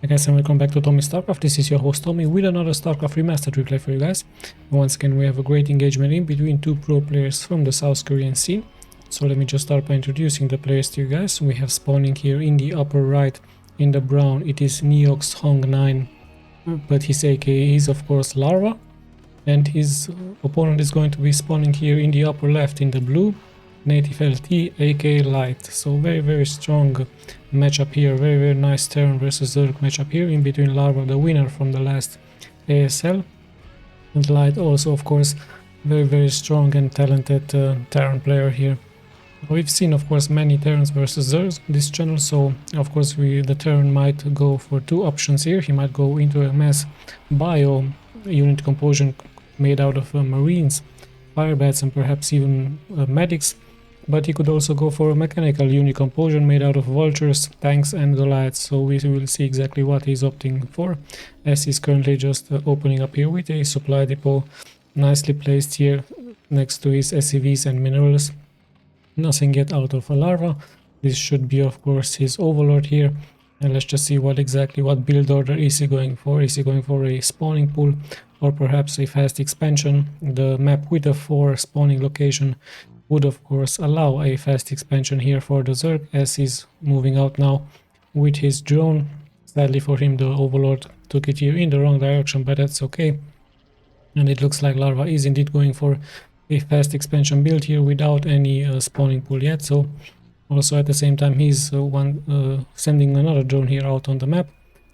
Hi guys, and welcome back to Tommy's Starcraft. This is your host Tommy with another Starcraft Remastered replay for you guys. And once again we have a great engagement in between two pro players from the South Korean scene. So let me just start by introducing the players to you guys. We have spawning here in the upper right in the brown, it is Neox Hong 9, but his AK is of course Larva. And his opponent is going to be spawning here in the upper left in the blue, Native LT AK Light. So very strong matchup here, very nice Terran versus Zerg matchup here in between Larva, the winner from the last ASL, and Light also of course very strong and talented Terran player here. We've seen of course many Terrans versus Zergs on this channel, so of course the Terran might go for two options here. He might go into a mass bio unit composition made out of Marines, Firebats and perhaps even medics. But he could also go for a mechanical unit composition made out of vultures, tanks and Goliaths, so we will see exactly what he's opting for, as he's currently just opening up here with a supply depot nicely placed here next to his SCVs and minerals. Nothing yet out of a Larva. This should be of course his overlord here, and let's just see what build order is he going for. Is he going for a spawning pool or perhaps a fast expansion? The map with a 4 spawning location would of course allow a fast expansion here for the Zerg, as he's moving out now with his drone. Sadly for him the overlord took it here in the wrong direction, but that's okay. And it looks like Larva is indeed going for a fast expansion build here without any spawning pool yet. So also at the same time he's sending another drone here out on the map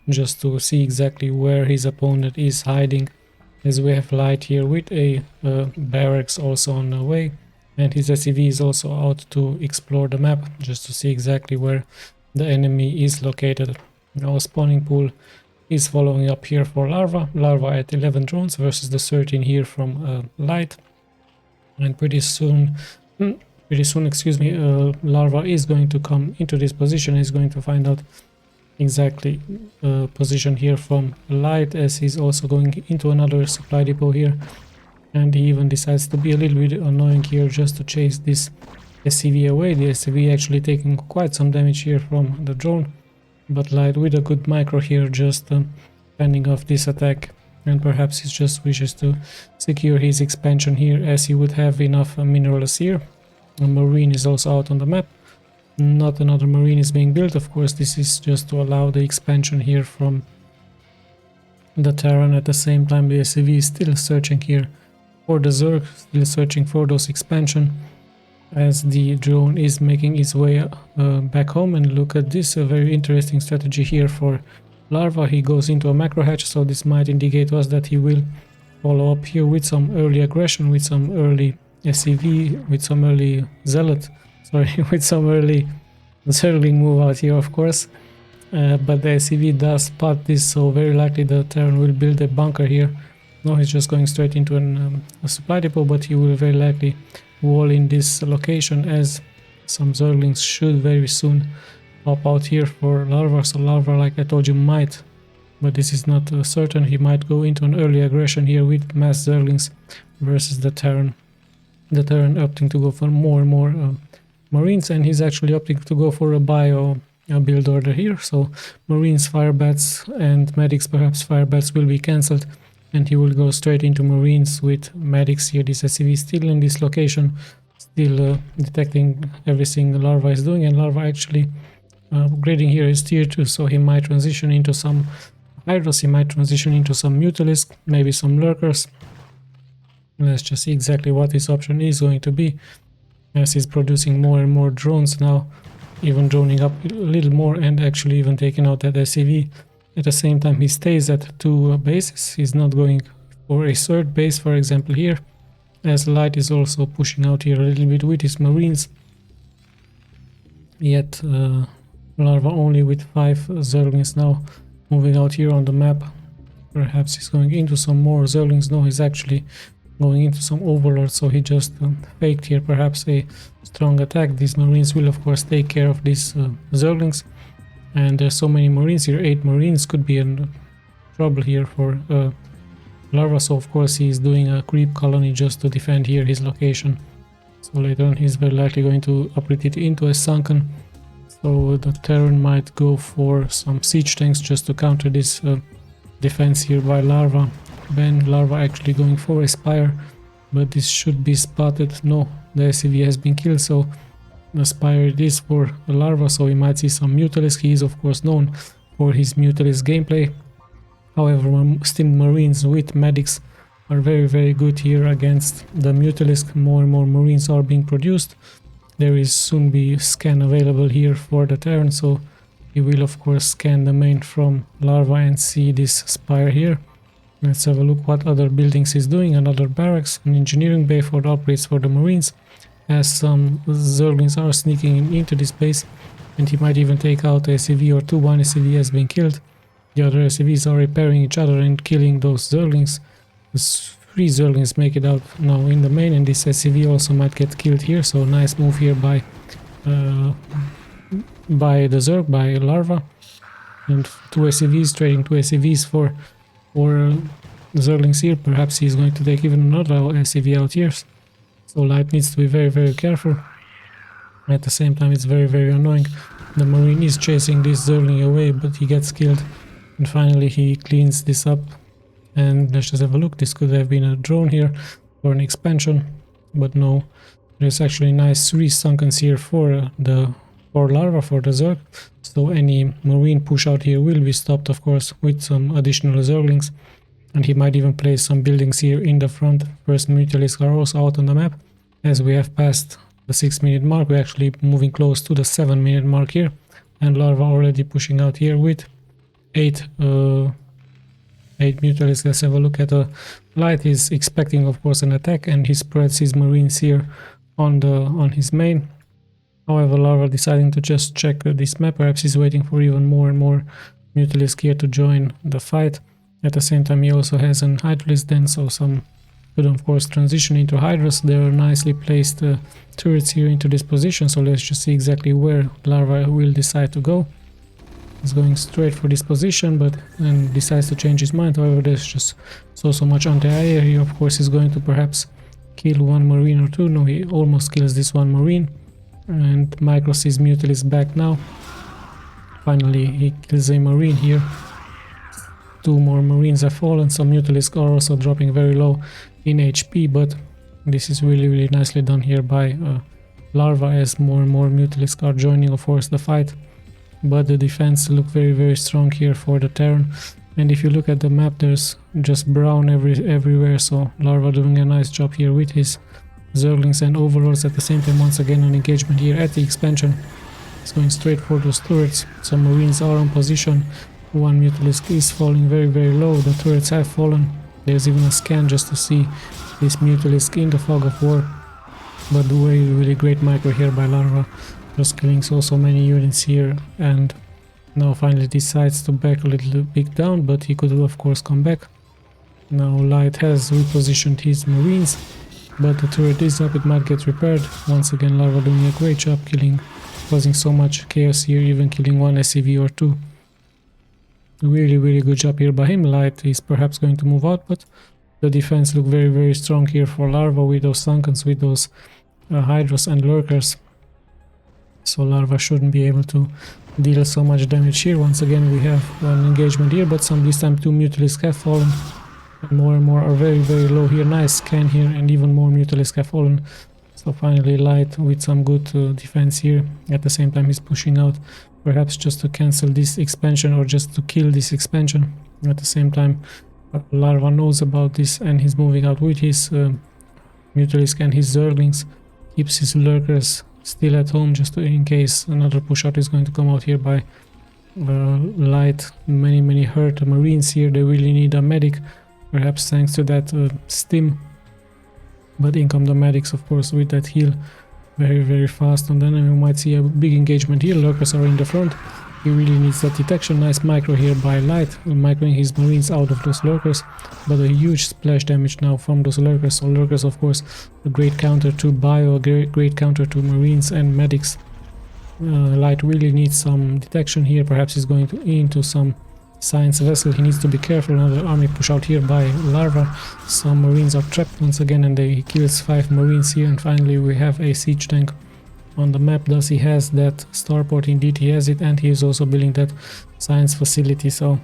just to see exactly where his opponent is hiding, as we have Light here with a barracks also on the way. And his SCV is also out to explore the map just to see exactly where the enemy is located. Now spawning pool is following up here for Larva. Larva at 11 drones versus the 13 here from Light. And pretty soon, Larva is going to come into this position. He's going to find out exactly position here from Light, as he's also going into another supply depot here. And he even decides to be a little bit annoying here just to chase this SCV away. The SCV actually taking quite some damage here from the drone, but Light with a good micro here just fending off this attack, and perhaps he just wishes to secure his expansion here, as he would have enough minerals here. A Marine is also out on the map. Not another Marine is being built, of course this is just to allow the expansion here from the Terran. At the same time the SCV is still searching here for the Zerg, still searching for those expansion, as the drone is making its way back home. And look at this, a very interesting strategy here for Larva. He goes into a macro hatch, so this might indicate to us that he will follow up here with some early aggression, with some early SCV, with some early zealot, with some early Zergling move out here of course. But the SCV does spot this, so very likely the Terran will build a bunker here. No, he's just going straight into a supply depot, but he will very likely wall in this location, as some Zerglings should very soon pop out here for Larva. So Larva, like I told you, might, but this is not certain, he might go into an early aggression here with mass Zerglings versus the Terran. The Terran opting to go for more and more Marines, and he's actually opting to go for a bio build order here. So Marines, Firebats and Medics, perhaps Firebats will be cancelled, and he will go straight into Marines with medics here. This SCV still in this location, still detecting everything Larva is doing, and Larva actually upgrading here is tier 2, so he might transition into some Hydros, he might transition into some Ultralisk, maybe some Lurkers. Let's just see exactly what his option is going to be, as he's producing more and more drones now, even droning up a little more and actually even taking out that SCV. At the same time he stays at 2 bases, he's not going for a third base for example here, as Light is also pushing out here a little bit with his Marines. Yet Larva only with 5 Zerglings now moving out here on the map. Perhaps he's going into some more Zerglings. No, he's actually going into some Overlords, so he just faked here perhaps a strong attack. These Marines will of course take care of these Zerglings. And there's so many Marines here, 8 Marines could be in trouble here for Larva, so of course he's doing a creep colony just to defend here his location. So later on he's very likely going to uproot it into a sunken So the Terran might go for some siege tanks just to counter this defense here by Larva. Then Larva actually going for a Spire, but this should be spotted. No, the SCV has been killed, so the Spire it is for the Larva, so we might see some Mutalisk. He is of course known for his Mutalisk gameplay. However, still Marines with medics are very good here against the Mutalisk. More and more Marines are being produced. There is soon be scan available here for the Terran, so he will of course scan the main from Larva and see this Spire here. Let's have a look what other buildings he's doing. Another barracks, an engineering bay for the upgrades for the Marines, as some Zerglings are sneaking into this base, and he might even take out a SCV or two. One SCV has been killed, the other SCVs are repairing each other and killing those Zerglings. Those 3 Zerglings make it out now in the main, and this SCV also might get killed here, so nice move here by the Zerg, by Larva. And 2 SCVs, trading 2 SCVs for Zerglings here. Perhaps he's going to take even another SCV out here. So Light needs to be very careful. At the same time, it's very annoying. The Marine is chasing this Zergling away, but he gets killed. And finally he cleans this up. And let's just have a look. This could have been a drone here or an expansion, but no. There's actually nice 3 sunkens here for Larva, for the Zerg. So any Marine push out here will be stopped, of course, with some additional Zerglings. And he might even place some buildings here in the front. First Mutalisk are also out on the map. As we have passed the 6-minute mark, we're actually moving close to the 7-minute mark here. And Larva already pushing out here with 8 Mutalisks. Let's have a look at Light. Is expecting, of course, an attack, and he spreads his Marines here on his main. However, Larva deciding to just check this map. Perhaps he's waiting for even more and more Mutalisk here to join the fight. At the same time, he also has an Hydralisk den, so some could of course transition into Hydras. There are nicely placed turrets here into this position, so let's just see exactly where Larva will decide to go. He's going straight for this position, but then decides to change his mind. However, there's just so much anti-air here. Of course, he's going to perhaps kill 1 Marine or 2. No, he almost kills this 1 Marine. And micros his Mutalisk back now. Finally, he kills a Marine here. 2 more Marines have fallen. Some Mutalisk are also dropping very low in HP, but this is really nicely done here by Larva, as more and more Mutalisk are joining, of course, the fight. But the defense look very strong here for the Terran. And if you look at the map, there's just brown everywhere, so Larva doing a nice job here with his Zerglings and Overlords. At the same time, once again an engagement here at the expansion. It's going straight for those turrets. Some Marines are on position. 1 Mutalisk is falling very low. The turrets have fallen. There's even a scan just to see this Mutalisk in the fog of war. But really great micro here by Larva. Just killing so many units here, and now finally decides to back a little bit down, but he could of course come back. Now Light has repositioned his Marines, but the turret is up, it might get repaired. Once again Larva doing a great job causing so much chaos here, even killing 1 SCV or 2. Really good job here by him. Light is perhaps going to move out, but the defense look very strong here for Larva with those Sunkens, with those Hydras and Lurkers. So Larva shouldn't be able to deal so much damage here. Once again we have an engagement here, but this time 2 Mutalisk have fallen. And more are very low here. Nice scan here, and even more Mutalisk have fallen. So finally Light with some good defense here. At the same time he's pushing out, perhaps just to cancel this expansion or just to kill this expansion. At the same time Larva knows about this, and he's moving out with his Mutalisk and his Zerglings. Keeps his Lurkers still at home just in case another push out is going to come out here by Light. Many hurt Marines here. They really need a medic, perhaps thanks to that stim. But in come the medics, of course, with that heal very fast. And then we might see a big engagement here. Lurkers are in the front. He really needs that detection. Nice micro here by Light, microing his Marines out of those Lurkers. But a huge splash damage now from those Lurkers. So Lurkers, of course, a great counter to Bio, a great counter to Marines and medics. Light really needs some detection here. Perhaps he's going into some science vessel. He needs to be careful. Another army push out here by Larva. Some Marines are trapped once again, and he kills 5 Marines here. And finally we have a siege tank on the map. Does he has that starport? Indeed he has it, and he is also building that science facility, so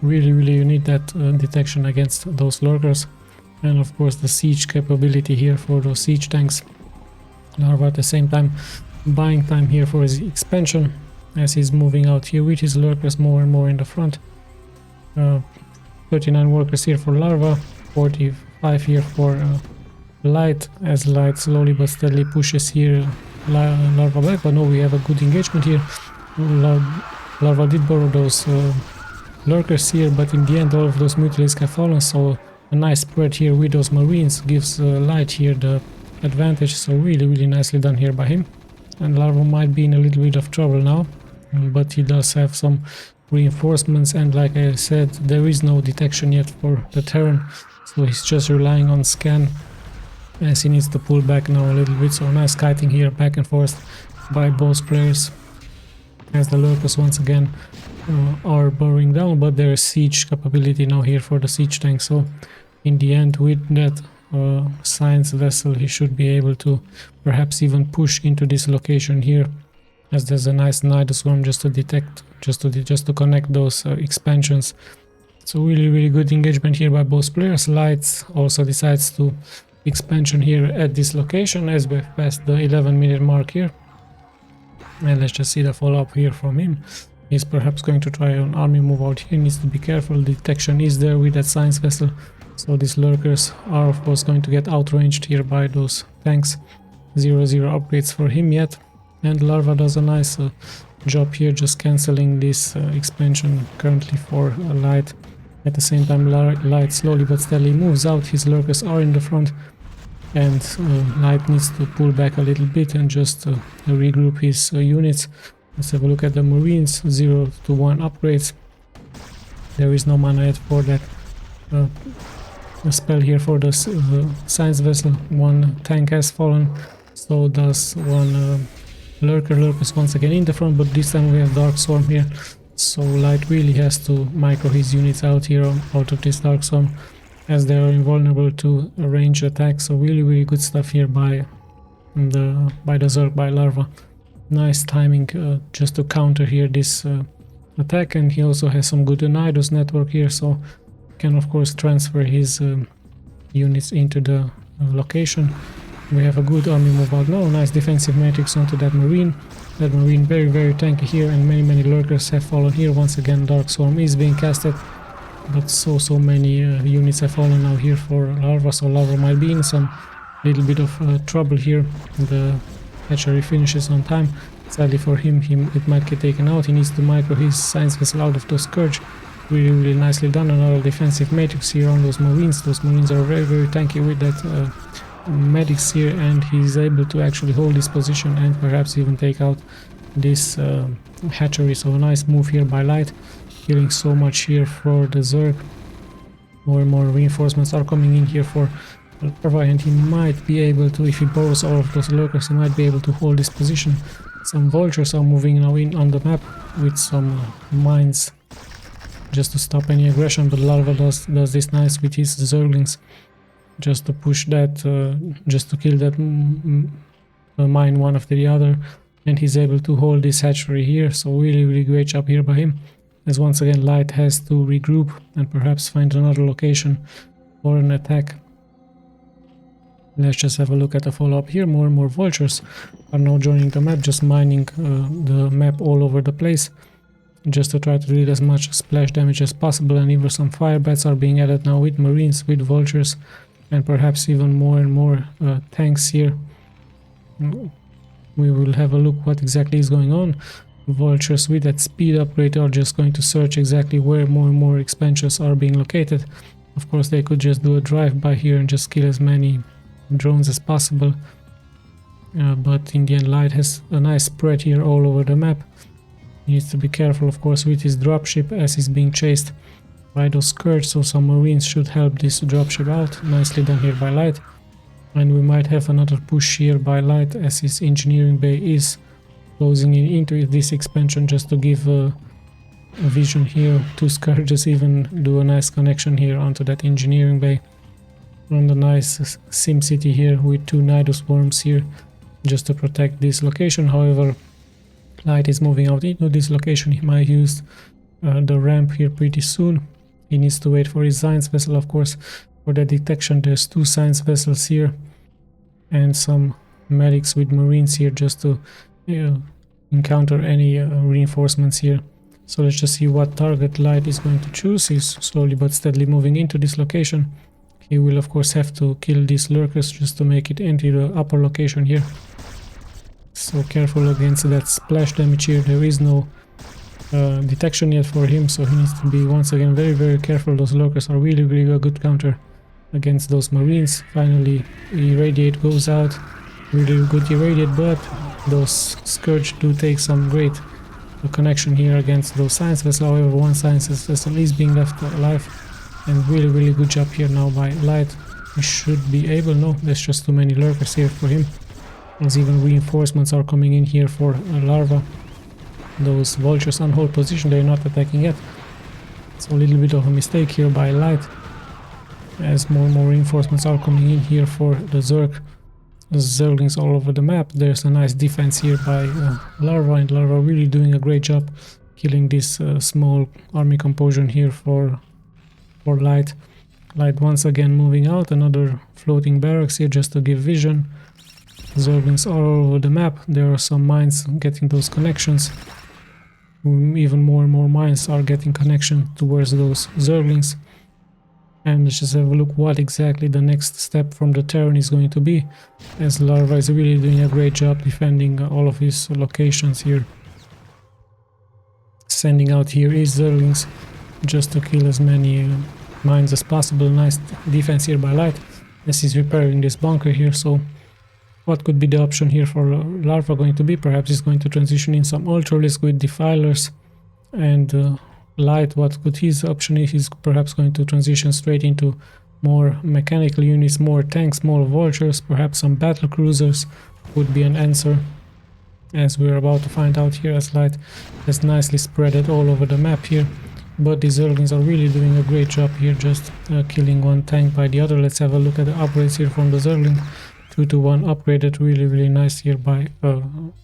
really you need that detection against those lurkers. And of course the siege capability here for those siege tanks. Larva at the same time buying time here for his expansion as he's moving out here with his lurkers more and more in the front. 39 workers here for Larva, 45 here for Light, as Light slowly but steadily pushes here Larva back, but no, we have a good engagement here. Larva did borrow those lurkers here, but in the end all of those Ultralisk have fallen, so a nice spread here with those Marines gives Light here the advantage, so really nicely done here by him. And Larva might be in a little bit of trouble now, but he does have some reinforcements, and like I said, there is no detection yet for the Terran, so he's just relying on scan as he needs to pull back now a little bit. So nice kiting here back and forth by both players as the lurkers once again are burrowing down, but there is siege capability now here for the siege tank, so in the end with that science vessel he should be able to perhaps even push into this location here, as there's a nice Nidus swarm just to detect, just to connect those expansions. So really good engagement here by both players. Lights also decides to expansion here at this location as we've passed the 11-minute mark here, and let's just see the follow-up here from him. He's perhaps going to try an army move out here. Needs to be careful, detection is there with that science vessel, so these lurkers are of course going to get outranged here by those tanks. 0-0 upgrades for him yet, and Larva does a nice job here just cancelling this expansion currently for Light. At the same time Light slowly but steadily moves out, his lurkers are in the front, and Light needs to pull back a little bit and just regroup his units. Let's have a look at the Marines. 0-1 upgrades. There is no mana yet for that spell here for the science vessel. One tank has fallen, so does one Lurker. Lurkers once again in the front, but this time we have Dark Swarm here, so Light really has to micro his units out here out of this Dark Swarm, as they are invulnerable to range attack. So really good stuff here by the Zerg, by Larva. Nice timing just to counter here this attack, and he also has some good Nidus network here, so can of course transfer his units into the location. We have a good army move out now. Nice defensive matrix onto that Marine. That Marine very tanky here, and many lurkers have fallen here. Once again Dark Swarm is being casted, but so many units have fallen now here for Larva, so Larva might be in some little bit of trouble here. The hatchery finishes on time. Sadly for him, it might get taken out. He needs to micro his science vessel out of those Scourge. Really nicely done. Another defensive matrix here on those Marines. Those Marines are very tanky with that medics here, and he's able to actually hold this position and perhaps even take out this hatchery. So a nice move here by Light, killing so much here for the Zerg. More and more reinforcements are coming in here for Larva, and he might be able to, if he borrows all of those lurkers, he might be able to hold this position. Some vultures are moving now in on the map with some mines just to stop any aggression, but Larva does this nice with his Zerglings just to push that, just to kill that mine one after the other, and he's able to hold this hatchery here. So really great job here by him, as once again Light has to regroup and perhaps find another location for an attack. Let's just have a look at the follow-up here. More and more vultures are now joining the map, just mining the map all over the place, just to try to deal as much splash damage as possible. And even some fire bats are being added now with Marines, with vultures, and perhaps even more and more tanks here. We will have a look what exactly is going on. Vultures with that speed upgrade are just going to search exactly where more and more expansions are being located. Of course they could just do a drive-by here and just kill as many drones as possible, but in the end Light has a nice spread here all over the map. He needs to be careful of course with his dropship as he's being chased by those Scourge, so some Marines should help this dropship out. Nicely done here by Light, and we might have another push here by Light as his engineering bay is closing in into this expansion, just to give a vision here. Two Scourges even do a nice connection here onto that engineering bay. On the nice sim city here with two Nidus Worms here just to protect this location. However, Light is moving out into this location. He might use the ramp here pretty soon. He needs to wait for his science vessel, of course, for the detection. There's 2 science vessels here and some medics with marines here just to encounter any reinforcements here. So let's just see what target Light is going to choose. He's slowly but steadily moving into this location. He will of course have to kill these lurkers just to make it into the upper location here. So careful against that splash damage here. There is no detection yet for him, so he needs to be once again very careful. Those lurkers are really a good counter against those marines. Finally, irradiate goes out. Really good irradiate, but those Scourge do take some great connection here against those science vessels. However, one science vessel is being left alive, and really good job here now by Light. He should be able. No, there's just too many lurkers here for him, as even reinforcements are coming in here for Larva. Those vultures on hold position, they're not attacking yet. So a little bit of a mistake here by Light, as more and more reinforcements are coming in here for the Zerg. The Zerglings all over the map. There's a nice defense here by Larva, and Larva really doing a great job killing this small army composition here for Light. Light once again moving out, another floating barracks here just to give vision. Zerglings all over the map. There are some mines getting those connections. Even more and more mines are getting connection towards those Zerglings. And let's just have a look what exactly the next step from the Terran is going to be, as Larva is really doing a great job defending all of his locations here. Sending out here his Zerglings just to kill as many mines as possible. Nice defense here by Light as he's repairing this bunker here. So what could be the option here for Larva going to be? Perhaps he's going to transition in some Ultralisk with Defilers, and Light, what could his option is? He's perhaps going to transition straight into more mechanical units, more tanks, more vultures, perhaps some battle cruisers would be an answer, as we're about to find out here, as Light has nicely spread it all over the map here. But the Zerglings are really doing a great job here, just killing one tank by the other. Let's have a look at the upgrades here from the Zergling. 2-to-1 upgraded, really nice here by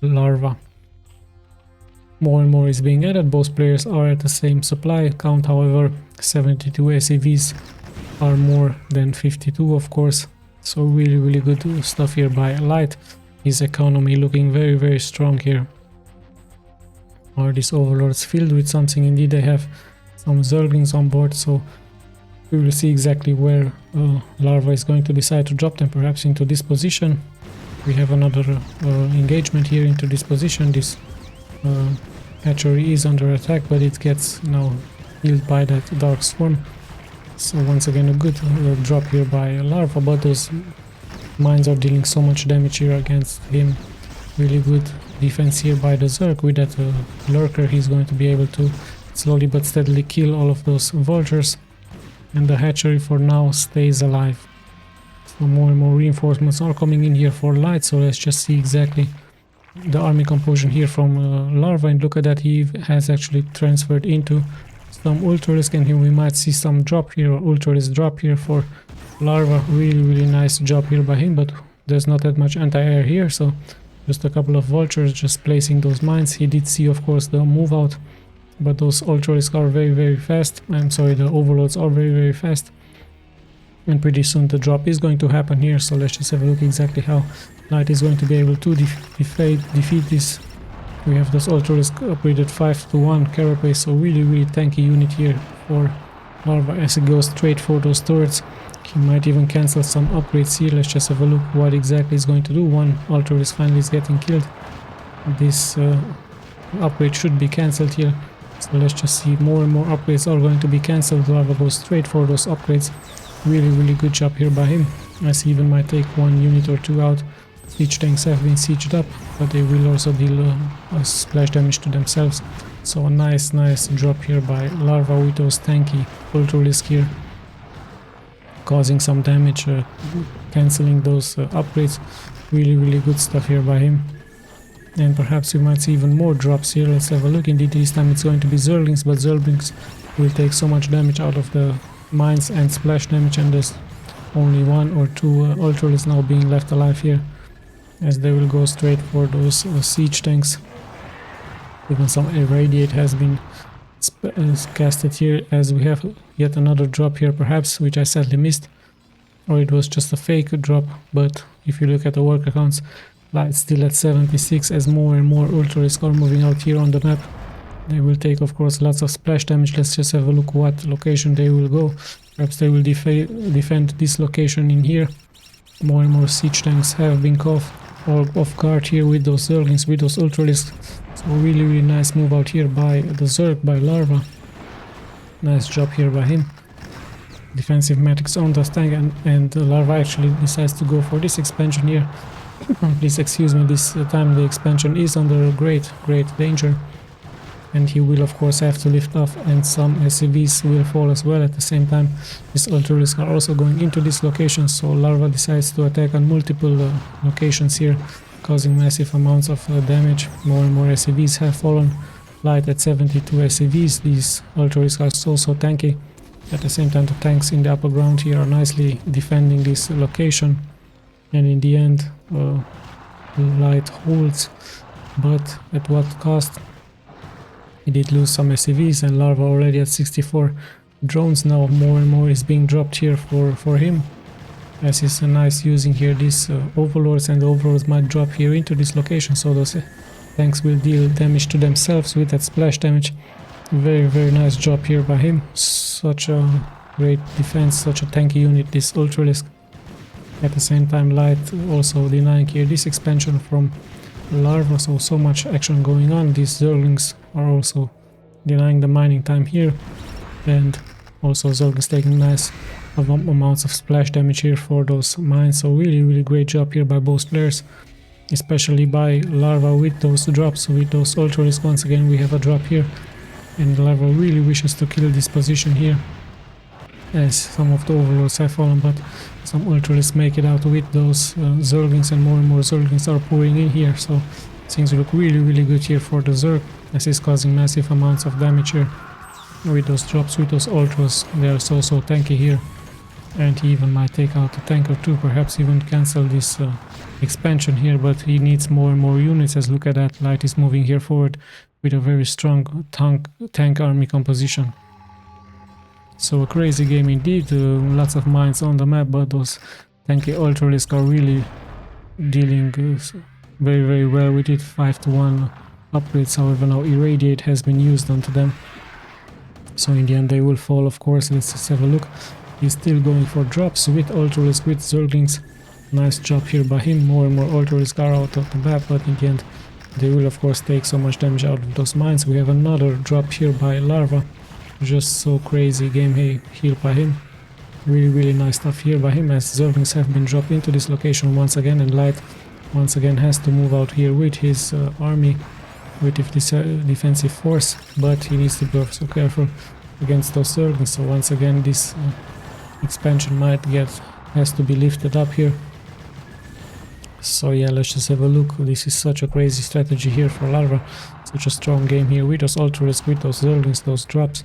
Larva. More and more is being added. Both players are at the same supply count. However, 72 SCVs are more than 52, of course. So really good stuff here by Light. His economy looking very strong here. Are these overlords filled with something? Indeed, they have some Zerglings on board, so we will see exactly where Larva is going to decide to drop them. Perhaps into this position. We have another engagement here into this position. This hatchery is under attack, but it gets now healed by that Dark Swarm. So once again a good drop here by Larva, but those mines are dealing so much damage here against him. Really good defense here by the Zerg. With that Lurker, he's going to be able to slowly but steadily kill all of those vultures, and the hatchery for now stays alive. So more and more reinforcements are coming in here for Light, so let's just see exactly the army composition here from Larva, and look at that, he has actually transferred into some Ultralisk, and here we might see some drop here, or Ultralisk drop here for Larva. Really nice job here by him, but there's not that much anti-air here, so just a couple of vultures just placing those mines. He did see of course the move out, but those Ultralisk are very fast. I'm sorry, the overlords are very fast, and pretty soon the drop is going to happen here. So let's just have a look exactly how Light is going to be able to defeat this. We have this Ultralisk upgraded 5-to-1 carapace, so really tanky unit here for Larva as he goes straight for those turrets. He might even cancel some upgrades here. Let's just have a look what exactly he's going to do. One Ultralisk finally is getting killed. This upgrade should be cancelled here. So let's just see, more and more upgrades are going to be cancelled. Larva goes straight for those upgrades. Really good job here by him, as he even might take one unit or two out. Siege tanks have been sieged up, but they will also deal splash damage to themselves. So a nice drop here by Larva with those tanky Ultralisk here, causing some damage, cancelling those upgrades. Really good stuff here by him. And perhaps we might see even more drops here. Let's have a look. Indeed, this time it's going to be Zerglings, but Zerglings will take so much damage out of the mines and splash damage, and there's only one or two Ultralisk now being left alive here. as they will go straight for those siege tanks. Even some irradiate has been casted here, as we have yet another drop here perhaps, which I sadly missed, or it was just a fake drop. But if you look at the worker counts, Light's still at 76, as more and more Ultralisk are moving out here on the map. They will take, of course, lots of splash damage. Let's just have a look what location they will go. Perhaps they will defend this location in here. More and more siege tanks have been caught off guard here with those Zerglings, with those Ultralisks. So really nice move out here by the Zerg, by Larva. Nice job here by him. Defensive metrics on the tank, and Larva actually decides to go for this expansion here. Please excuse me, this time the expansion is under great danger. And he will of course have to lift off, and some SCVs will fall as well at the same time. These Ultralisks are also going into this location, so Larva decides to attack on multiple locations here, causing massive amounts of damage. More and more SCVs have fallen. Light at 72 SCVs. These Ultralisks are also tanky. At the same time, the tanks in the upper ground here are nicely defending this location. And in the end, Light holds, but at what cost? He did lose some SCVs, and Larva already at 64 drones now. More and more is being dropped here for him, as he's nice using here these overlords, and the overlords might drop here into this location, so those tanks will deal damage to themselves with that splash damage. Very nice job here by him. Such a great defense, such a tanky unit, this Ultralisk. At the same time, Light also denying here this expansion from Larva, so much action going on. These Zerglings are also denying the mining time here, and also Zerglings taking nice amounts of splash damage here for those mines. So really great job here by both players, especially by Larva with those drops, with those Ultralisks. Once again we have a drop here, and Larva really wishes to kill this position here, as some of the overlords have fallen, but some Ultralisks make it out with those Zerglings, and more Zerglings are pouring in here. So things look really good here for the Zerg, as he's causing massive amounts of damage here with those drops, with those Ultras. They are so tanky here, and he even might take out a tank or two, perhaps even cancel this expansion here, but he needs more and more units, as look at that, Light is moving here forward with a very strong tank army composition. So a crazy game indeed, lots of mines on the map, but those tanky Ultralisks are really dealing very well with it. 5-to-1 upgrades, however now Irradiate has been used onto them, so in the end they will fall, of course. Let's just have a look. He's still going for drops with Ultralisks, with Zerglings. Nice job here by him. More and more Ultralisks are out of the map, but in the end they will of course take so much damage out of those mines. We have another drop here by Larva. Just so crazy game here by him. Really nice stuff here by him, as Zerglings have been dropped into this location once again, and Light once again has to move out here with his army, with this defensive force, but he needs to be so careful against those Zerglings. So once again this expansion has to be lifted up here. So yeah, let's just have a look. This is such a crazy strategy here for Larva. Such a strong game here with those Ultralisks, with those Zerglings, those drops,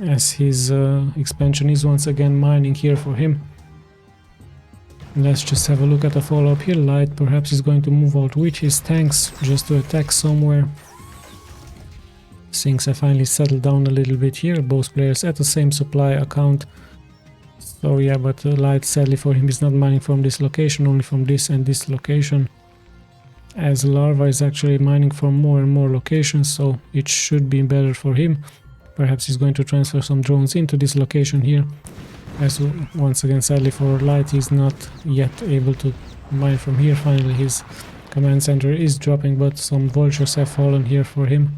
as his expansion is once again mining here for him. Let's just have a look at the follow-up here. Light perhaps is going to move out with his tanks just to attack somewhere. Things have finally settled down a little bit here. Both players at the same supply account. So yeah, but Light, sadly for him, is not mining from this location, only from this and this location, as Larva is actually mining from more and more locations, so it should be better for him. Perhaps he's going to transfer some drones into this location here, as once again sadly for Light, he's not yet able to mine from here. Finally his command center is dropping, but some vultures have fallen here for him,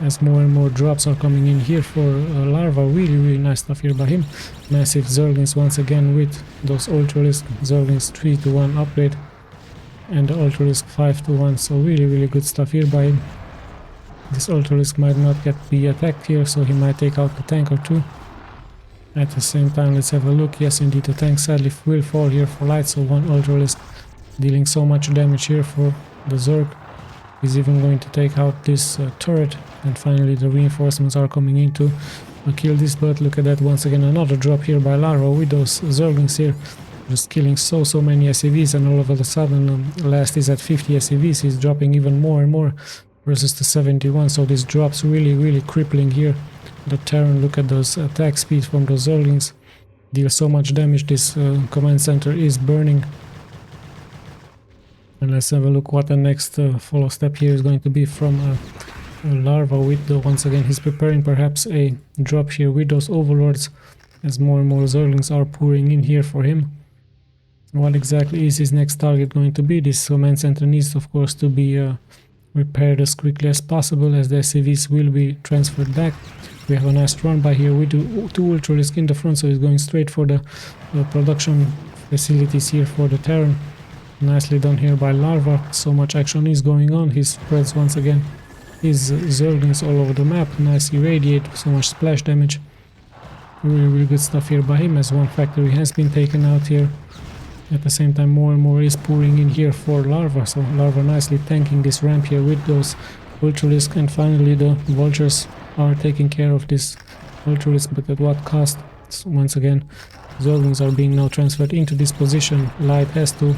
as more and more drops are coming in here for Larva. Really nice stuff here by him. Massive Zerglings once again with those Ultralisk. Zerglings 3-to-1 upgrade, and the Ultralisk 5-to-1, so really good stuff here by him. This Ultralisk might not be attacked here, so he might take out the tank or two. At the same time, let's have a look. Yes, indeed, the tank sadly will fall here for Light, so one Ultralisk dealing so much damage here for the Zerg. He's even going to take out this turret, and finally the reinforcements are coming in to kill this, but look at that, once again another drop here by Larva with those Zerglings here. just killing so many SCVs, and all of a sudden last is at 50 SCVs. He's dropping even more and more versus the 71, so this drops really crippling here. The Terran, look at those attack speed from those Zerglings, deal so much damage. This command center is burning. And let's have a look what the next follow step here is going to be from Larva. With the, once again he's preparing perhaps a drop here with those overlords, as more and more Zerglings are pouring in here for him. What exactly is his next target going to be? This command center needs of course to be repaired as quickly as possible, as the SCVs will be transferred back. We have a nice run by here. We do 2 Ultralisk in the front, so he's going straight for the production facilities here for the Terran. Nicely done here by Larva. So much action is going on. He spreads once again his Zerglings all over the map. Nice irradiate, so much splash damage. Really good stuff here by him, as one factory has been taken out here. At the same time, more and more is pouring in here for Larva, so Larva nicely tanking this ramp here with those Ultralisk, and finally the Vultures are taking care of this Ultralisk, but at what cost? So once again, Zerglings are being now transferred into this position. Light has to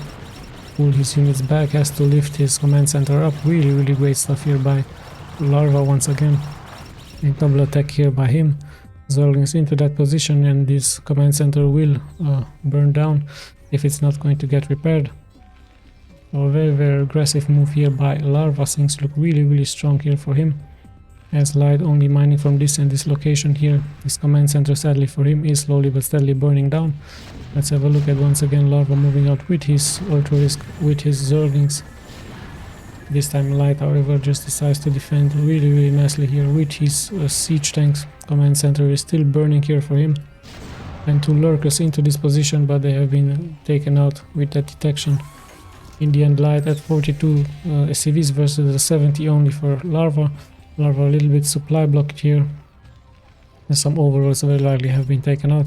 pull his units back, has to lift his command center up. Really great stuff here by Larva once again. A double attack here by him. Zerglings into that position, and this command center will burn down if it's not going to get repaired. So a very aggressive move here by Larva. Things look really strong here for him, as Light only mining from this and this location here. This command center sadly for him is slowly but steadily burning down. Let's have a look at once again Larva moving out with his Ultralisk, with his Zerglings. This time Light however just decides to defend really nicely here with his siege tanks. Command center is still burning here for him, and 2 Lurkers into this position, but they have been taken out with that detection. In the end, Light at 42 SCVs versus the 70 only for Larva. Larva a little bit supply blocked here, and some overlords very likely have been taken out,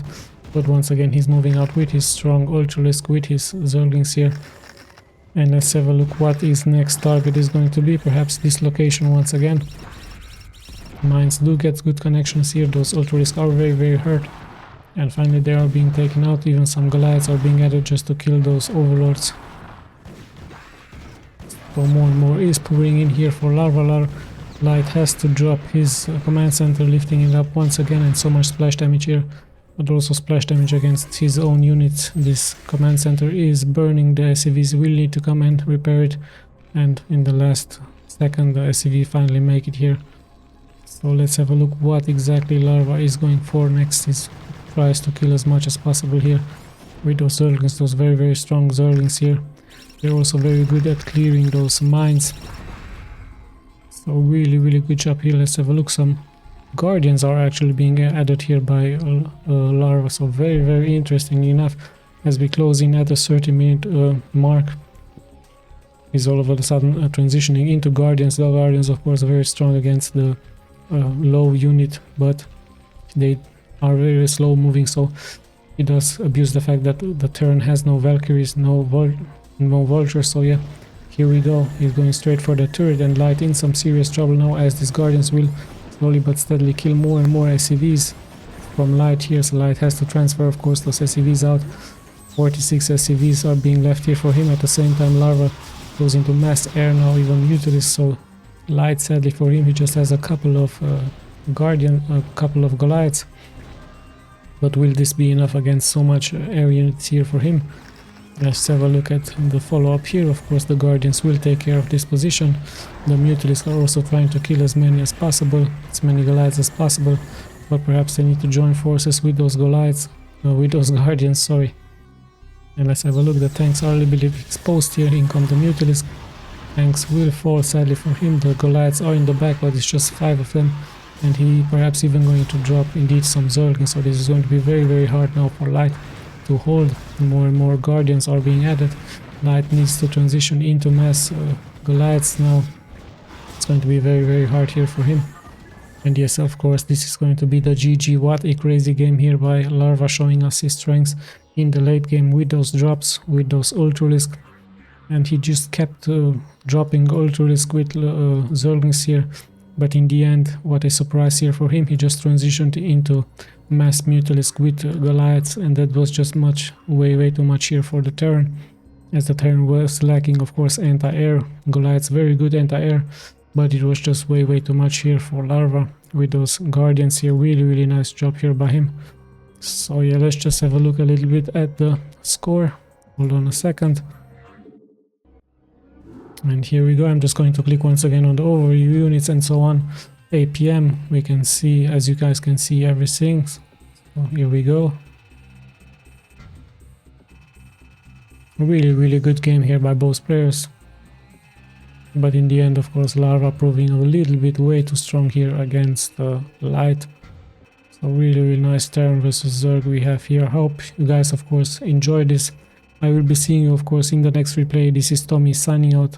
but once again he's moving out with his strong Ultralisk, with his Zerglings here. And let's have a look what his next target is going to be. Perhaps this location once again. Mines do get good connections here. Those Ultralisk are very hurt. And finally they are being taken out. Even some Goliaths are being added just to kill those overlords. So more and more is pouring in here for Larva. Light has to drop his command center, lifting it up once again, and so much splash damage here, but also splash damage against his own units. This command center is burning. The SCVs will need to come and repair it, and in the last second the SCV finally make it here. So let's have a look what exactly Larva is going for next. He tries to kill as much as possible here with those Zerglings, those very strong Zerglings here. They're also very good at clearing those mines. So really good job here. Let's have a look. Some Guardians are actually being added here by Larva, so very interesting enough. As we close in at the 30-minute mark, he's all of a sudden transitioning into Guardians. The Guardians of course are very strong against the low unit, but they are very slow moving, so he does abuse the fact that the Terran has no Valkyries, no Vultures. So yeah, here we go. He's going straight for the turret, and Light in some serious trouble now, as these Guardians will slowly but steadily kill more and more SCVs from Light here. So Light has to transfer of course those SCVs out. 46 SCVs are being left here for him. At the same time Larva goes into mass air now, even Utilist. So Light, sadly for him, he just has a couple of Goliaths, but will this be enough against so much air units here for him? Let's have a look at the follow-up here. Of course the Guardians will take care of this position. The Mutalisks are also trying to kill as many as possible, as many Goliaths as possible, but perhaps they need to join forces with those Goliaths, with those Guardians, sorry. And let's have a look. The tanks are a little bit exposed here. In comes the Mutalisk. Tanks will fall sadly for him. The Goliaths are in the back, but it's just 5 of them, and he perhaps even going to drop indeed some Zerglings. So this is going to be very hard now for Light to hold. More and more Guardians are being added. Light needs to transition into mass Goliaths now. It's going to be very hard here for him. And yes, of course, this is going to be the GG. What a crazy game here by Larva, showing us his strengths in the late game with those drops, with those Ultralisk. And he just kept dropping Ultralisk with Zerglings here. But in the end, what a surprise here for him, he just transitioned into mass Mutalisk with Goliaths, and that was just way too much here for the Terran, as the Terran was lacking, of course, anti-air. Goliaths very good anti-air, but it was just way too much here for Larva with those Guardians here. Really nice job here by him. So yeah, let's just have a look a little bit at the score. Hold on a second. And here we go. I'm just going to click once again on the overview units and so on. 8 PM, we can see, as you guys can see, everything. So here we go. Really good game here by both players. But in the end, of course, Larva proving a little bit way too strong here against Light. So really nice Terran versus Zerg we have here. Hope you guys, of course, enjoyed this. I will be seeing you, of course, in the next replay. This is Tommy signing out.